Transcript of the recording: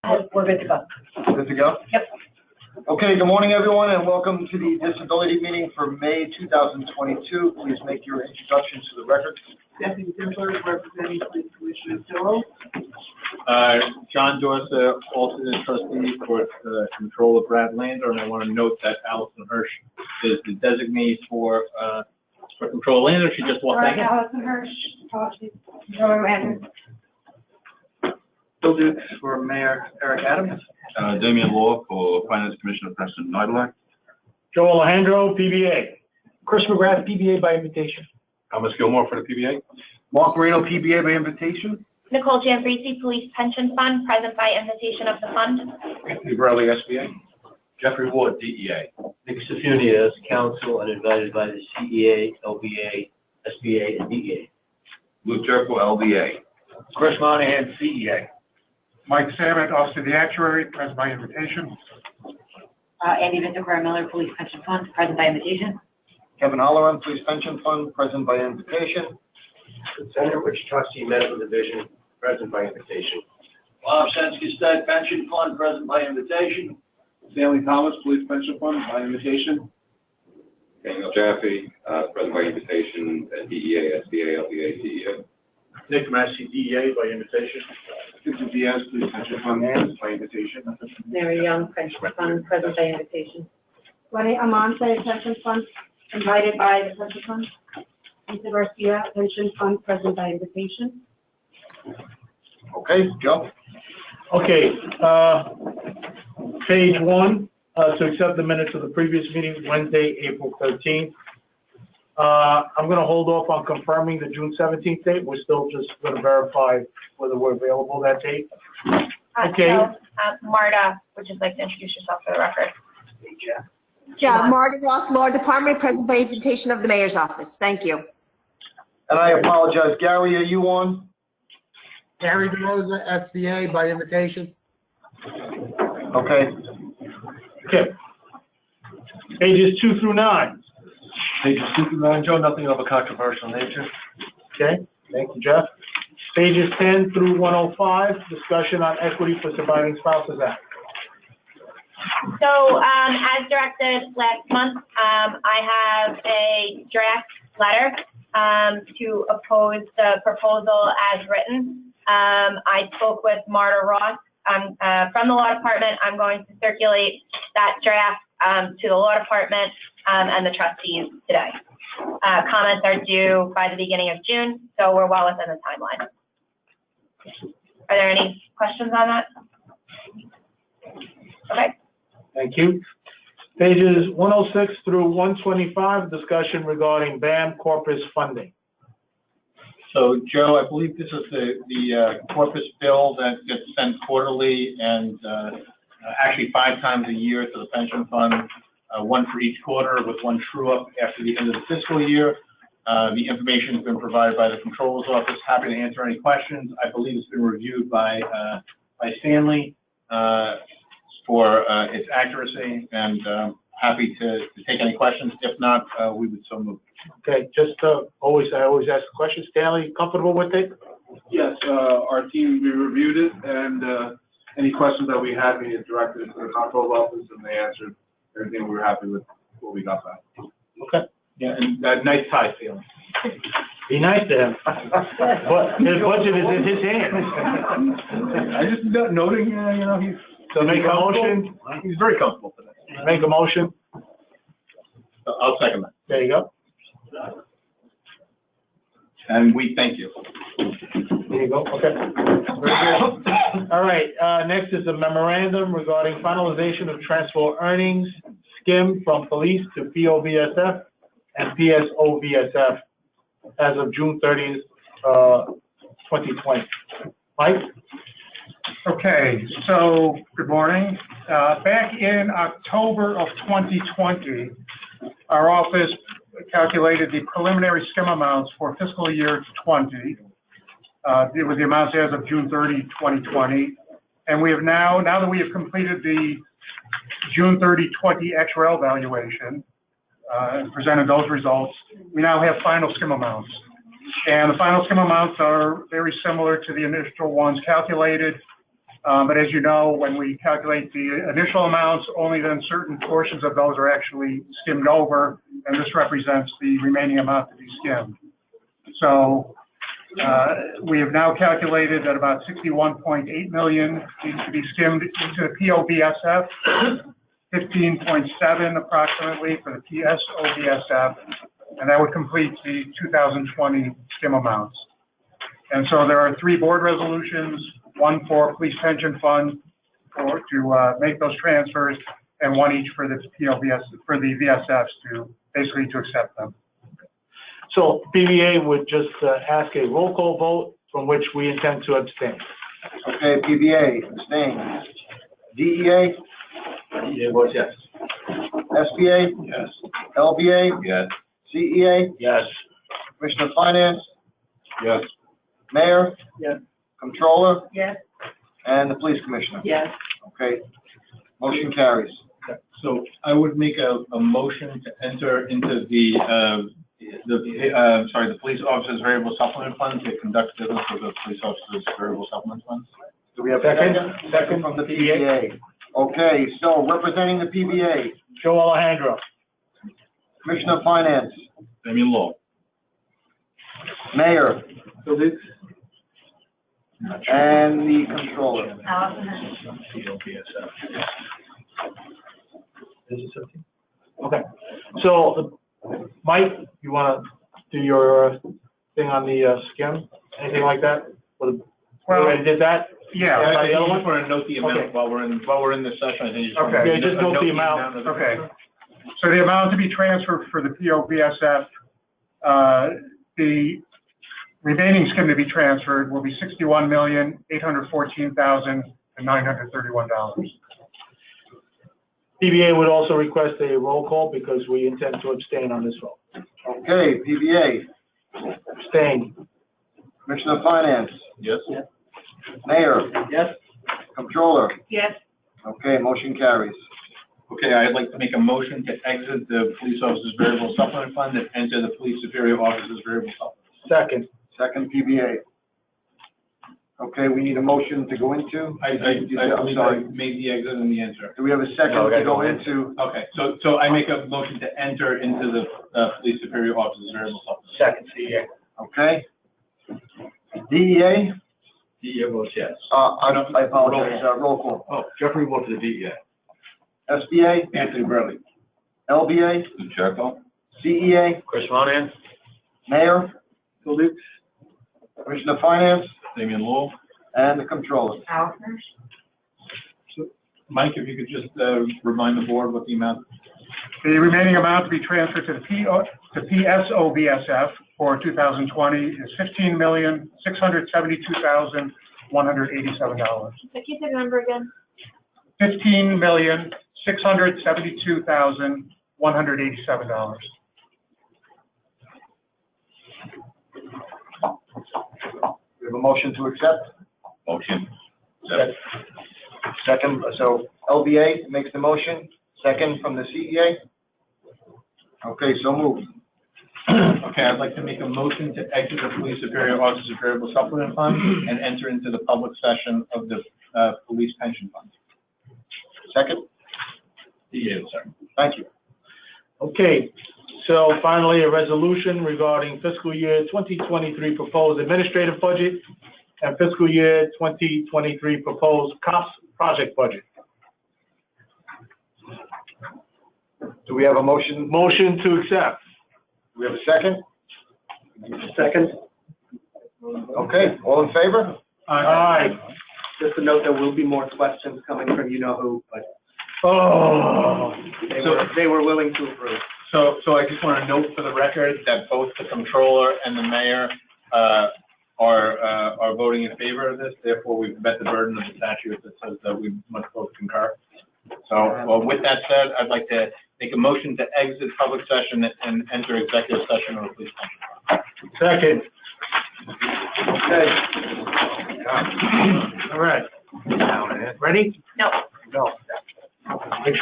We're good to go. Good to go? Yep. Okay, good morning, everyone, and welcome to the disability meeting for May 2022. Please make your introductions to the record. Deputy Dimler, representing Police Commissioner Cyril. John Dorsa, alternate trustee for control of Brad Lander, and I want to note that Allison Hirsch is the designee for control of Lander. She just walked in. Allison Hirsch, controller Lander. Bill Dukes for Mayor Eric Adams. Damian Law for Finance Commissioner Preston Neidler. Joe Alejandro, PBA. Chris McGrath, PBA by invitation. Thomas Gilmore for the PBA. Mark Marino, PBA by invitation. Nicole Giambrisi, Police Pension Fund, present by invitation of the fund. Anthony Burley, SBA. Jeffrey Ward, DEA. Nick Sifuni as counsel and invited by the CEA, LBA, SBA, and DEA. Luke Jerko, LBA. Chris Monahan, CEA. Mike Samet, Office of the Actuary, present by invitation. Andy Vinter Miller, Police Pension Fund, present by invitation. Kevin Holloran, Police Pension Fund, present by invitation. Senator Rich Trustee, Medical Division, present by invitation. Bob Sensky, State Pension Fund, present by invitation. Stanley Thomas, Police Pension Fund, by invitation. Daniel Jaffe, present by invitation, DEA, SBA, LBA, DEA. Nick Massey, DEA by invitation. Victor Diaz, Police Pension Fund, by invitation. Mary Young, Pension Fund, present by invitation. Lenny Amante, Pension Fund, invited by the Pension Fund. Lisa Garcia, Pension Fund, present by invitation. Okay, Joe? Okay, page 1, to accept the minutes of the previous meeting, Wednesday, April 13th. I'm going to hold off on confirming the June 17th date. We're still just going to verify whether we're available that date. Okay. So, Marta, would you like to introduce yourself for the record? Yeah, Marta Ross, Law Department, present by invitation of the Mayor's Office. Thank you. And I apologize. Gary, are you on? Gary DeRosa, SBA by invitation. Okay. Okay. Pages 2 through 9. Pages 2 through 9, Joe, nothing of a controversial nature. Okay, thank you, Jeff. Pages 10 through 105, discussion on equity for surviving spouses act. So, as directed last month, I have a draft letter to oppose the proposal as written. I spoke with Marta Ross from the law department. I'm going to circulate that draft to the law department and the trustees today. Comments are due by the beginning of June, so we're well within the timeline. Are there any questions on that? Okay. Thank you. Pages 106 through 125, discussion regarding BAM corpus funding. So, Joe, I believe this is the corpus bill that gets sent quarterly and actually 5 times a year to the pension fund, one for each quarter with one true up after the end of the fiscal year. The information has been provided by the Controller's Office. Happy to answer any questions. I believe it's been reviewed by Stanley for its accuracy, and happy to take any questions. If not, we would so move. Okay, just I always ask the question. Stanley, comfortable with it? Yes, our team, we reviewed it, and any questions that we had, we directed it to the Control Office, and they answered everything. We were happy with what we got back. Okay. Yeah, and nice tie, feeling. Be nice to him. But his budget is in his hands. I just noting, you know, he's So make a motion. He's very comfortable today. Make a motion. I'll second that. There you go. And we thank you. There you go. Okay. All right. Next is a memorandum regarding finalization of transfer earnings skim from police to POVSF and PSOVSF as of June 30th, 2020. Mike? Okay, so good morning. Back in October of 2020, our office calculated the preliminary skim amounts for fiscal year 20. It was the amounts as of June 30, 2020. And we have now that we have completed the June 30, 20 XRL valuation and presented those results, we now have final skim amounts. And the final skim amounts are very similar to the initial ones calculated. But as you know, when we calculate the initial amounts, only then certain portions of those are actually skimmed over, and this represents the remaining amount to be skimmed. So we have now calculated that about 61.8 million needs to be skimmed into the POBSF, 15.7 approximately for the PSOBSF, and that would complete the 2020 skim amounts. And so there are 3 board resolutions, one for police pension fund to make those transfers, and one each for the for the VSFs basically to accept them. So PBA would just ask a roll call vote from which we intend to abstain. Okay, PBA, abstain. DEA? DEA votes yes. SBA? Yes. LBA? Yes. CEA? Yes. Commissioner of Finance? Yes. Mayor? Yes. Controller? Yes. And the police commissioner? Yes. Okay, motion carries. So I would make a motion to enter into the police officers variable supplement fund to conduct business with the police officers variable supplement funds. Do we have a Second. second? Second from the PBA. Okay, so representing the PBA, Joe Alejandro. Commissioner of Finance, Damian Law. Mayor, and the controller. Okay. So, Mike, you want to do your thing on the skim? Anything like that? You already did that? Yeah. I the other just one? want to note the amount Okay. while we're in this session. I think you just want to Okay. Yeah, just note the amount. of the- Okay. So the amount to be transferred for the POBSF, the remaining skim to be transferred will be $61,814,931. PBA would also request a roll call because we intend to abstain on this vote. Okay, PBA, Abstain. Commissioner of Finance, Yes. Mayor, Yes. Controller. Yes. Okay, motion carries. Okay, I'd like to make a motion to exit the police officers variable supplement fund and enter the police superior officers variable supplement. Second. Second PBA. Okay, we need a motion to go into. I made the exit and the enter. Do we have a second No, we to gotta go go in. into? Okay, so I make a motion to enter into the police superior officers variable supplement. Second, CEA. Okay. DEA? DEA votes yes. I apologize, roll call. Oh, Jeffrey votes for the DEA. SBA? Anthony Burley. LBA? Jericho. CEA? Chris Monahan? Mayor? Commissioner of Finance? Damian Law. And the controller. Allison? Mike, if you could just remind the board what the amount. The remaining amount to be transferred to the PSOBSF for 2020 is $15,672,187. Can you say the number again? $15,672,187. We have a motion to accept? Motion. Second, so LBA makes the motion, second from the CEA? Okay, so moved. Okay, I'd like to make a motion to exit the police superior officers variable supplement fund and enter into the public session of the police pension fund. Second? DEA, sorry. Thank you. Okay, so finally, a resolution regarding fiscal year 2023 proposed administrative budget and fiscal year 2023 proposed COPS project budget. Do we have a motion? Motion to accept. Do we have a second? Second. Okay, all in favor? Aye. Just to note, there will be more questions coming from you-know-who, but Oh. they were willing to approve. So I just want to note for the record that both the controller and the mayor are voting in favor of this. Therefore, we've met the burden of the statute that says that we must both concur. So with that said, I'd like to make a motion to exit public session and enter executive session of the police pension. Second. Okay. All right. Ready? No. Go. Make sure